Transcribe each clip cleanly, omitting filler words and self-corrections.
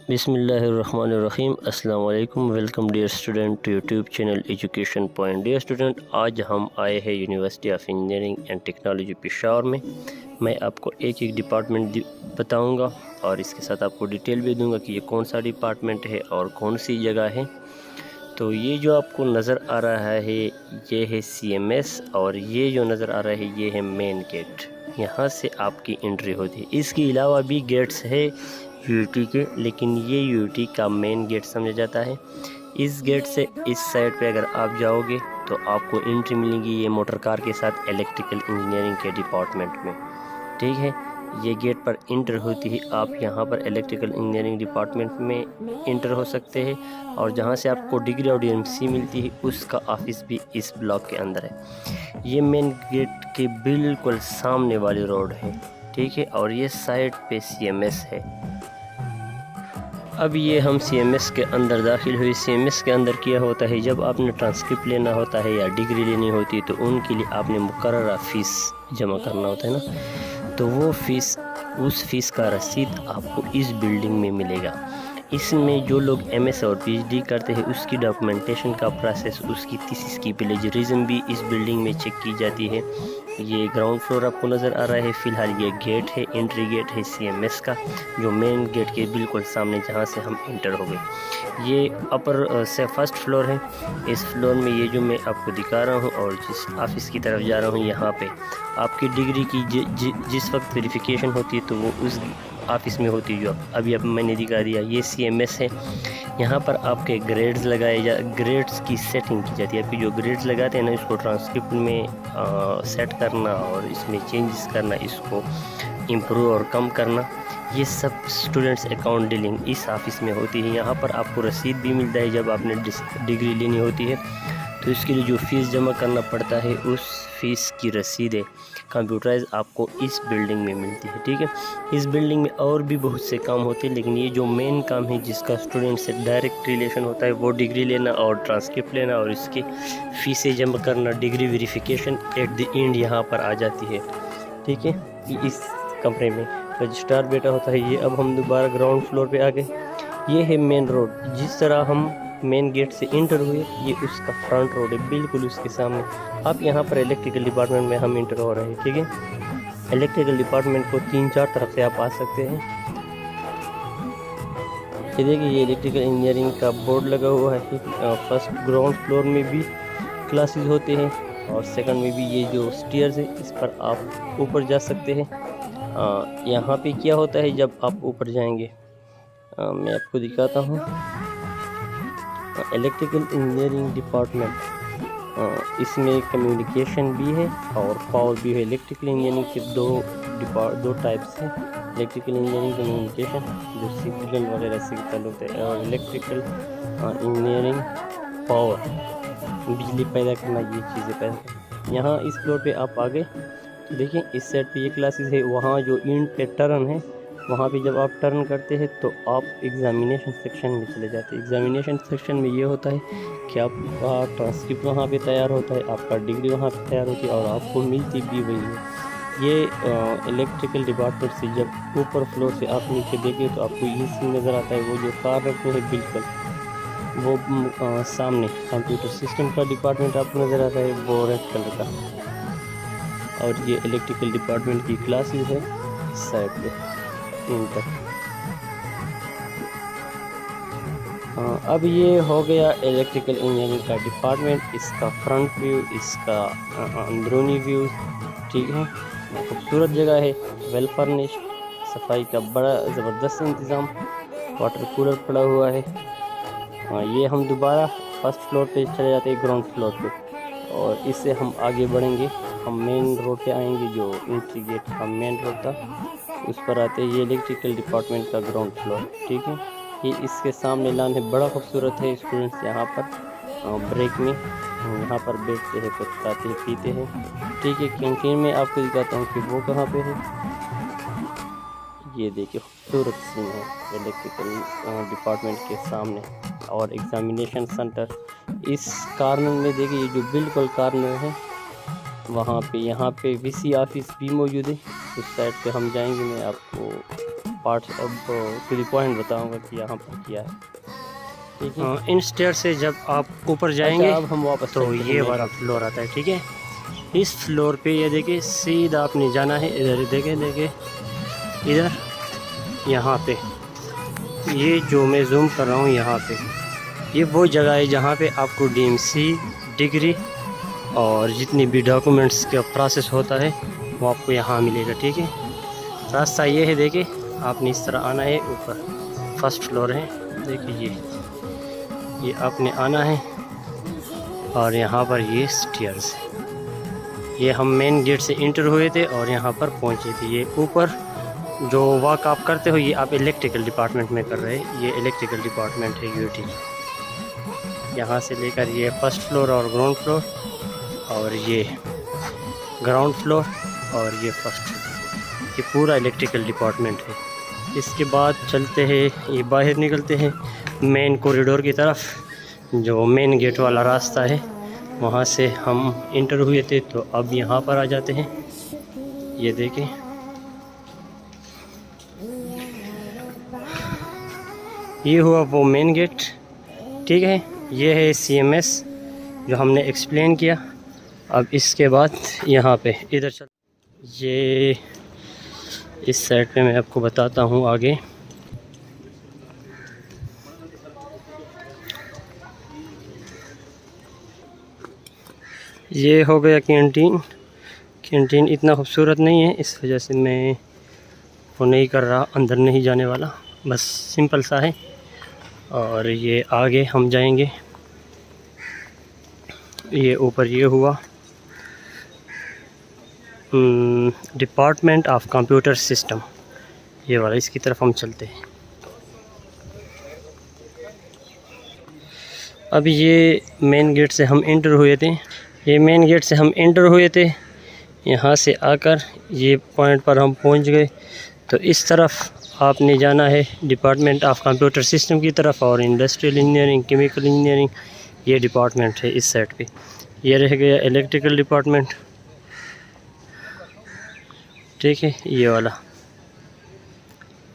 बिस्मिल्लाहिर्रहमानिर्रहीम। अस्सलाम वालेकुम। Welcome dear student to YouTube channel education point. Dear student, आज हम आए हैं university of engineering and technology Peshawar में। मैं आपको एक एक डिपार्टमेंट बताऊंगा और इसके साथ आपको डिटेल भी दूंगा कि ये कौन सा डिपार्टमेंट है और कौन सी जगह है। तो ये जो आपको नज़र आ रहा है ये है CMS, और ये जो नज़र आ रहा है ये है मेन गेट। यहाँ से आपकी एंट्री होती है। इसके अलावा भी गेट्स है UT के, लेकिन ये UT का मेन गेट समझा जाता है। इस गेट से इस साइड पे अगर आप जाओगे तो आपको एंट्री मिलेगी ये मोटर कार के साथ इलेक्ट्रिकल इंजीनियरिंग के डिपार्टमेंट में। ठीक है, ये गेट पर इंटर होती है, आप यहाँ पर इलेक्ट्रिकल इंजीनियरिंग डिपार्टमेंट में इंटर हो सकते हैं। और जहाँ से आपको डिग्री और DMC मिलती है उसका ऑफिस भी इस ब्लॉक के अंदर है। ये मेन गेट के बिल्कुल सामने वाली रोड है। ठीक है, और ये साइड पे CMS है। अब ये हम CMS के अंदर दाखिल हुई। CMS के अंदर क्या होता है, जब आपने ट्रांसक्रिप्ट लेना होता है या डिग्री लेनी होती है तो उनके लिए आपने मुकर्ररा फ़ीस जमा करना होता है ना, तो वो फ़ीस, उस फ़ीस का रसीद आपको इस बिल्डिंग में मिलेगा। इसमें जो लोग MS और PhD करते हैं उसकी डॉक्यूमेंटेशन का प्रोसेस, उसकी थीसिस की प्लेजरिज्म भी इस बिल्डिंग में चेक की जाती है। ये ग्राउंड फ्लोर आपको नज़र आ रहा है। फ़िलहाल ये गेट है, एंट्री गेट है CMS का, जो मेन गेट के बिल्कुल सामने जहाँ से हम इंटर हो गए। ये अपर से फर्स्ट फ्लोर है। इस फ्लोर में ये जो मैं आपको दिखा रहा हूँ और जिस ऑफिस की तरफ जा रहा हूँ, यहाँ पे आपकी डिग्री की जिस वक्त वेरिफिकेशन होती है तो वो उस ऑफिस में होती है जो अभी अब मैंने दिखा दिया। ये CMS है। यहाँ पर आपके ग्रेड्स की सेटिंग की जाती है। आपकी जो ग्रेड्स लगाते हैं ना, इसको ट्रांसक्रिप्ट में सेट करना और इसमें चेंजेस करना, इसको इम्प्रूव और कम करना, ये सब स्टूडेंट्स अकाउंट डीलिंग इस ऑफिस में होती है। यहाँ पर आपको रसीद भी मिलता है जब आपने डिग्री लेनी होती है, तो इसके लिए जो फ़ीस जमा करना पड़ता है उस फ़ीस की रसीदें कंप्यूटराइज आपको इस बिल्डिंग में मिलती है। ठीक है, इस बिल्डिंग में और भी बहुत से काम होते हैं, लेकिन ये जो मेन काम है जिसका स्टूडेंट से डायरेक्ट रिलेशन होता है वो डिग्री लेना और ट्रांसक्रिप्ट लेना और इसकी फ़ीसें जमा करना, degree verification at the end यहाँ पर आ जाती है। ठीक है, इस कमरे में रजिस्ट्रार बेटा होता है। ये अब हम दोबारा ग्राउंड फ्लोर पे आ गए। ये है मेन रोड। जिस तरह हम मेन गेट से इंटर हुए, ये उसका फ्रंट रोड है, बिल्कुल उसके सामने। अब यहाँ पर इलेक्ट्रिकल डिपार्टमेंट में हम इंटर हो रहे हैं। ठीक है, इलेक्ट्रिकल डिपार्टमेंट को 3-4 तरफ से आप आ सकते हैं। ये देखिए, ये इलेक्ट्रिकल इंजीनियरिंग का बोर्ड लगा हुआ है। फर्स्ट ग्राउंड फ्लोर में भी क्लासेस होते हैं और सेकंड में भी। ये जो स्टेयर्स है इस पर आप ऊपर जा सकते हैं। यहाँ पे क्या होता है जब आप ऊपर जाएंगे, मैं आपको दिखाता हूँ। इलेक्ट्रिकल इंजीनियरिंग डिपार्टमेंट, इसमें कम्युनिकेशन भी है और पावर भी है। इलेक्ट्रिकल इंजीनियरिंग के दो टाइप्स हैं। इलेक्ट्रिकल इंजीनियरिंग कम्युनिकेशन जो सिग्नल वगैरह से ताल्लुक़ है, और इलेक्ट्रिकल इंजीनियरिंग पावर, बिजली पैदा करना, ये चीज़ें पैदा करना। यहाँ इस फ्लोर पे आप आ गए तो देखिए इस साइड पे ये क्लासेस है। वहाँ जो इंड पे टर्न है, वहाँ पे जब आप टर्न करते हैं तो आप एग्ज़ामिनेशन सेक्शन में चले जाते हैं। एग्ज़ामिनेशन सेक्शन में ये होता है कि आपका ट्रांसक्रिप्ट वहाँ पे तैयार होता है, आपका डिग्री वहाँ पे तैयार होती है और आपको मिलती भी वही है। ये इलेक्ट्रिकल डिपार्टमेंट से जब ऊपर फ्लोर से आप नीचे देखें तो आपको ये सीन नज़र आता है। वो जो कार रखते हैं बिल्कुल वो सामने कंप्यूटर सिस्टम का डिपार्टमेंट आपको नज़र आता है, वो रेड कलर का। और ये इलेक्ट्रिकल डिपार्टमेंट की क्लासेस है इस साइड पे तक। अब ये हो गया इलेक्ट्रिकल इंजीनियरिंग का डिपार्टमेंट, इसका फ्रंट व्यू, इसका अंदरूनी व्यू। ठीक है, खूबसूरत जगह है, वेल फर्निश्ड, सफाई का बड़ा ज़बरदस्त इंतज़ाम, वाटर कूलर पड़ा हुआ है। ये हम दोबारा फर्स्ट फ्लोर पे चले जाते हैं, ग्राउंड फ्लोर पे, और इससे हम आगे बढ़ेंगे। हम मेन रोड पे आएंगे, जो एंट्री गेट का मेन रोड था उस पर आते हैं। ये इलेक्ट्रिकल डिपार्टमेंट का ग्राउंड फ्लोर। ठीक है, ये इसके सामने लॉन है, बड़ा खूबसूरत है। स्टूडेंट्स यहाँ पर ब्रेक में यहाँ पर बैठते हैं, कुछ खाते हैं पीते हैं। ठीक है, कैंटीन में आपको दिखाता हूँ कि वो कहाँ पे है। ये देखिए खूबसूरत सीन है इलेक्ट्रिकल डिपार्टमेंट के सामने। और एग्ज़ामिनेशन सेंटर इस कार्नर में देखिए, ये जो बिल्कुल कार्नर है वहाँ पे, यहाँ पे VC ऑफिस भी मौजूद है। उस साइड पे हम जाएंगे, मैं आपको पार्ट अब टू द पॉइंट बताऊंगा कि यहाँ पर क्या है। ठीक है, इन स्टेयर से जब आप ऊपर जाएंगे अब हम वापस तो ये वाला फ्लोर आता है। ठीक है, इस फ्लोर पे ये देखिए सीधा आपने जाना है। इधर देखे इधर यहाँ पे ये जो मैं जूम कर रहा हूँ यहाँ पे ये वो जगह है जहाँ पे आपको DMC डिग्री और जितनी भी डॉक्यूमेंट्स का प्रोसेस होता है वो आपको यहाँ मिलेगा। ठीक है, रास्ता ये है, देखिए आपने इस तरह आना है। ऊपर फर्स्ट फ्लोर है, देखिए ये आपने आना है और यहाँ पर ये स्टेयर्स, ये हम मेन गेट से इंटर हुए थे और यहाँ पर पहुँचे थे। ये ऊपर जो वर्क आप करते हो ये आप इलेक्ट्रिकल डिपार्टमेंट में कर रहे हैं। ये इलेक्ट्रिकल डिपार्टमेंट है UT। यहाँ से लेकर ये फर्स्ट फ्लोर और ग्राउंड फ्लोर और ये ग्राउंड फ्लोर और ये फर्स्ट फ्लोर, ये पूरा इलेक्ट्रिकल डिपार्टमेंट है। इसके बाद चलते हैं, ये बाहर निकलते हैं मेन कॉरिडोर की तरफ। जो मेन गेट वाला रास्ता है वहाँ से हम इंटर हुए थे, तो अब यहाँ पर आ जाते हैं। ये देखें, ये हुआ वो मेन गेट। ठीक है, ये है CMS जो हमने एक्सप्लेन किया। अब इसके बाद यहाँ पे इधर चल, ये इस साइड पे मैं आपको बताता हूँ आगे। ये हो गया कैंटीन। कैंटीन इतना खूबसूरत नहीं है, इस वजह से मैं वो नहीं कर रहा, अंदर नहीं जाने वाला, बस सिंपल सा है। और ये आगे हम जाएंगे, ये ऊपर ये हुआ डिपार्टमेंट ऑफ कंप्यूटर सिस्टम, ये वाला, इसकी तरफ हम चलते हैं। अब ये मेन गेट से हम इंटर हुए थे, ये मेन गेट से हम इंटर हुए थे। यहाँ से आकर ये पॉइंट पर हम पहुँच गए। तो इस तरफ आपने जाना है डिपार्टमेंट ऑफ कंप्यूटर सिस्टम की तरफ, और इंडस्ट्रियल इंजीनियरिंग, केमिकल इंजीनियरिंग ये डिपार्टमेंट है इस साइड पे। ये रह गया इलेक्ट्रिकल डिपार्टमेंट। ठीक है, ये वाला,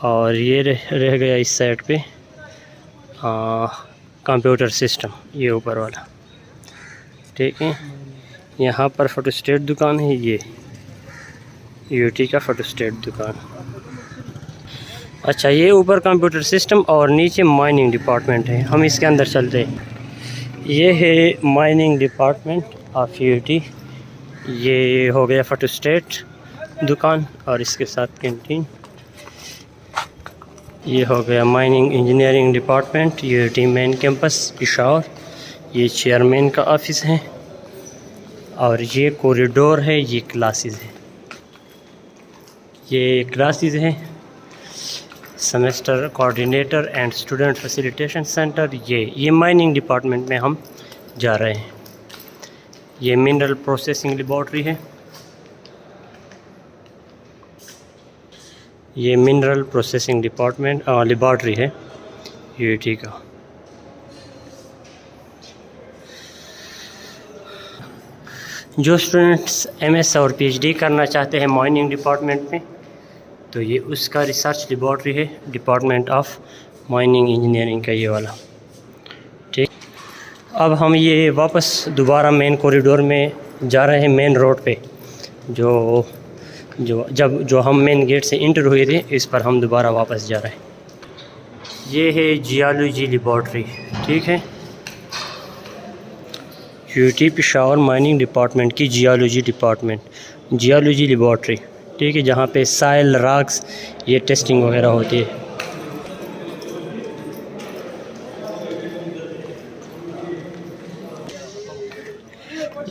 और ये रह गया इस साइड पे कंप्यूटर सिस्टम, ये ऊपर वाला। ठीक है, यहाँ पर फोटोस्टेट दुकान है, ये UT का फोटोस्टेट दुकान। अच्छा, ये ऊपर कंप्यूटर सिस्टम और नीचे माइनिंग डिपार्टमेंट है। हम इसके अंदर चलते हैं। ये है माइनिंग डिपार्टमेंट ऑफ UT। ये हो गया फोटोस्टेट दुकान और इसके साथ कैंटीन। ये हो गया mining engineering department UT main campus Peshawar. ये चेयरमैन का ऑफिस है और ये कॉरिडोर है, ये क्लासेस है, ये क्लासेस है, semester coordinator and student facilitation centre. ये माइनिंग डिपार्टमेंट में हम जा रहे हैं। ये मिनरल प्रोसेसिंग लेबॉर्ट्री है, ये मिनरल प्रोसेसिंग डिपार्टमेंट लेबॉर्ट्री है UT का। जो स्टूडेंट्स MS और PhD करना चाहते हैं माइनिंग डिपार्टमेंट में, तो ये उसका रिसर्च लेबॉर्ट्री है, डिपार्टमेंट ऑफ माइनिंग इंजीनियरिंग का ये वाला। ठीक, अब हम ये वापस दोबारा मेन कॉरिडोर में जा रहे हैं, मेन रोड पे। जो हम मेन गेट से इंटर हुए थे, इस पर हम दोबारा वापस जा रहे हैं। ये है जियोलॉजी लेबॉर्ट्री। ठीक है, UT पेशावर माइनिंग डिपार्टमेंट की जियोलॉजी डिपार्टमेंट, जियोलॉजी लेबॉर्ट्री। ठीक है, जहाँ पे साइल, रॉक्स, ये टेस्टिंग वगैरह होती है।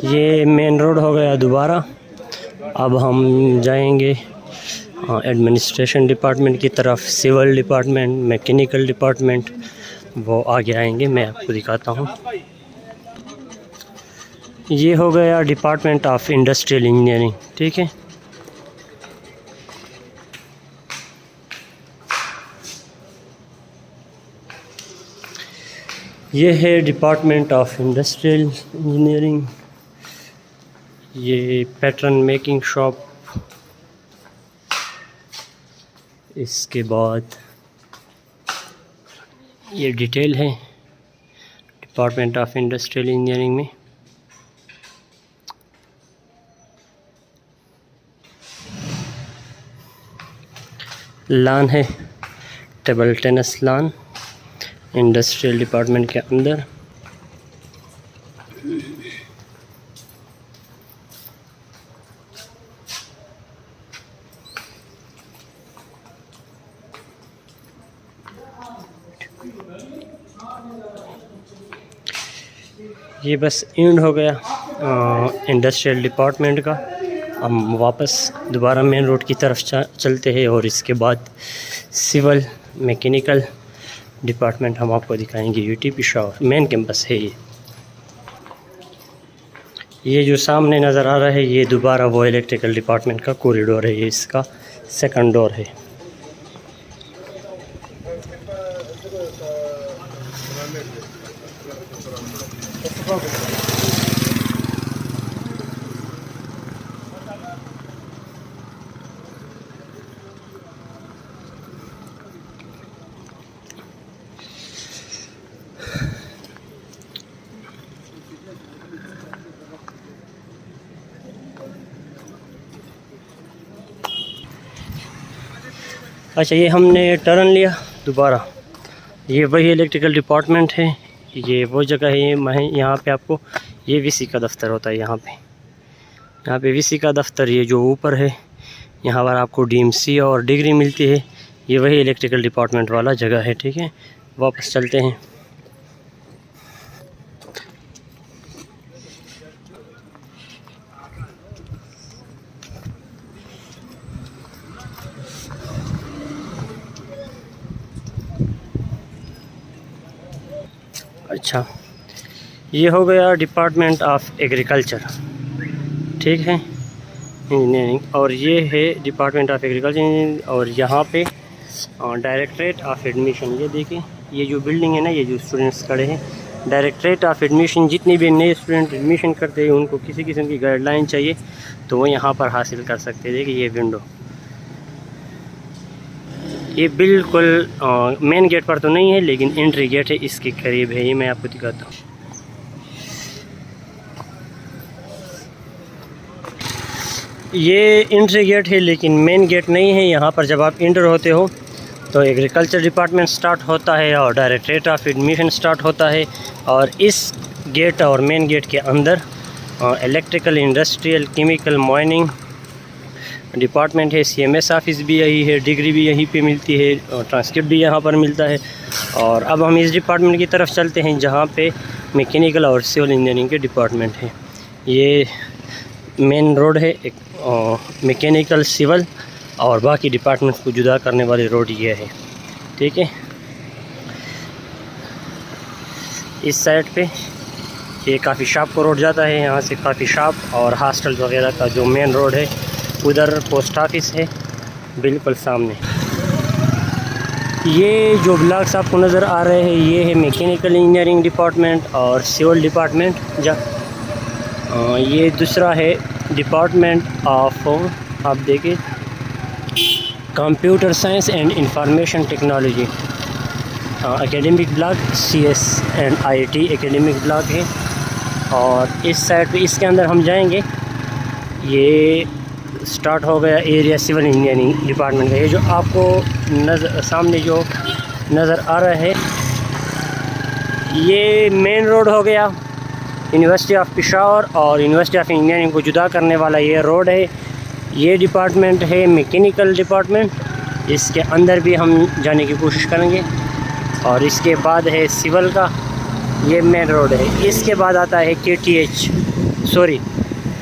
ये मेन रोड हो गया दोबारा। अब हम जाएंगे एडमिनिस्ट्रेशन डिपार्टमेंट की तरफ, सिविल डिपार्टमेंट, मैकेनिकल डिपार्टमेंट, वो आगे आएंगे, मैं आपको दिखाता हूँ। ये हो गया डिपार्टमेंट ऑफ इंडस्ट्रियल इंजीनियरिंग। ठीक है, ये है डिपार्टमेंट ऑफ इंडस्ट्रियल इंजीनियरिंग। ये पैटर्न मेकिंग शॉप, इसके बाद ये डिटेल है डिपार्टमेंट ऑफ इंडस्ट्रियल इंजीनियरिंग में। लान है टेबल टेनिस लान इंडस्ट्रियल डिपार्टमेंट के अंदर। ये बस एंड हो गया इंडस्ट्रियल डिपार्टमेंट का। हम वापस दोबारा मेन रोड की तरफ चलते हैं और इसके बाद सिविल मैकेनिकल डिपार्टमेंट हम आपको दिखाएंगे। यूटी पेशावर मेन कैंपस है ये जो सामने नज़र आ रहा है ये दोबारा वो इलेक्ट्रिकल डिपार्टमेंट का कॉरिडोर है। ये इसका सेकंड डोर है। अच्छा, ये हमने टर्न लिया दोबारा। ये वही इलेक्ट्रिकल डिपार्टमेंट है। ये वो जगह है। यहाँ पे आपको ये वीसी का दफ्तर होता है। यहाँ पे वीसी का दफ्तर ये जो ऊपर है, यहाँ पर आपको डीएमसी और डिग्री मिलती है। ये वही इलेक्ट्रिकल डिपार्टमेंट वाला जगह है। ठीक है, वापस चलते हैं। अच्छा, ये हो गया डिपार्टमेंट ऑफ एग्रीकल्चर। ठीक है, इंजीनियरिंग। और ये है डिपार्टमेंट ऑफ एग्रीकल्चर इंजीनियरिंग। और यहाँ पे डायरेक्टरेट ऑफ एडमिशन। ये देखिए, ये जो बिल्डिंग है ना, ये जो स्टूडेंट्स खड़े हैं, डायरेक्टरेट ऑफ एडमिशन। जितने भी नए स्टूडेंट एडमिशन करते हैं उनको किसी किस्म की गाइडलाइन चाहिए तो वो यहाँ पर हासिल कर सकते हैं। देखिए ये विंडो, ये बिल्कुल मेन गेट पर तो नहीं है लेकिन एंट्री गेट है, इसके करीब है। ये मैं आपको दिखाता हूँ। ये एंट्री गेट है लेकिन मेन गेट नहीं है। यहाँ पर जब आप इंटर होते हो तो एग्रीकल्चर डिपार्टमेंट स्टार्ट होता है और डायरेक्टरेट ऑफ एडमिशन स्टार्ट होता है। और इस गेट और मेन गेट के अंदर electrical, industrial, chemical, mining department है। सीएमएस ऑफिस भी यही है, डिग्री भी यहीं पे मिलती है और ट्रांसक्रिप्ट भी यहाँ पर मिलता है। और अब हम इस डिपार्टमेंट की तरफ चलते हैं जहाँ पे मैकेनिकल और सिविल इंजीनियरिंग के डिपार्टमेंट है। ये मेन रोड है, एक मैकेनिकल, सिविल और बाकी डिपार्टमेंट्स को जुदा करने वाली रोड ये है। ठीक है, इस साइड पे ये काफ़ी शॉप को रोड जाता है। यहाँ से काफ़ी शॉप और हॉस्टल वगैरह का जो मेन रोड है, उधर पोस्ट ऑफिस है बिल्कुल सामने। ये जो ब्लॉक्स आपको नज़र आ रहे हैं ये है मैकेनिकल इंजीनियरिंग डिपार्टमेंट और सिविल डिपार्टमेंट। ये दूसरा है डिपार्टमेंट ऑफ, आप देखिए, computer science and information technology. Academic block CS and IT academic block है। और इस साइड पे इसके अंदर हम जाएंगे। ये स्टार्ट हो गया एरिया सिविल इंजीनियरिंग डिपार्टमेंट का। ये जो आपको सामने जो नज़र आ रहा है ये मेन रोड हो गया। यूनिवर्सिटी ऑफ पेशावर और यूनिवर्सिटी ऑफ इंजीनियरिंग को जुदा करने वाला ये रोड है। ये डिपार्टमेंट है मैकेनिकल डिपार्टमेंट। इसके अंदर भी हम जाने की कोशिश करेंगे। और इसके बाद है सिविल का, ये मेन रोड है। इसके बाद आता है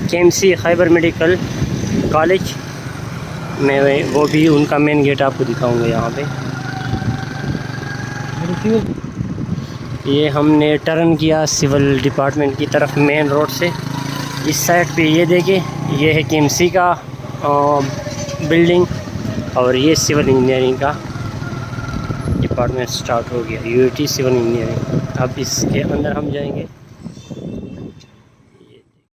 KMC खैबर मेडिकल कॉलेज। मैं वो भी उनका मेन गेट आपको दिखाऊंगा यहाँ पे। ये हमने टर्न किया सिविल डिपार्टमेंट की तरफ मेन रोड से। इस साइड पे ये देखिए, ये है KMC का बिल्डिंग और ये सिविल इंजीनियरिंग का डिपार्टमेंट स्टार्ट हो गया, UAT सिविल इंजीनियरिंग। अब इसके अंदर हम जाएंगे।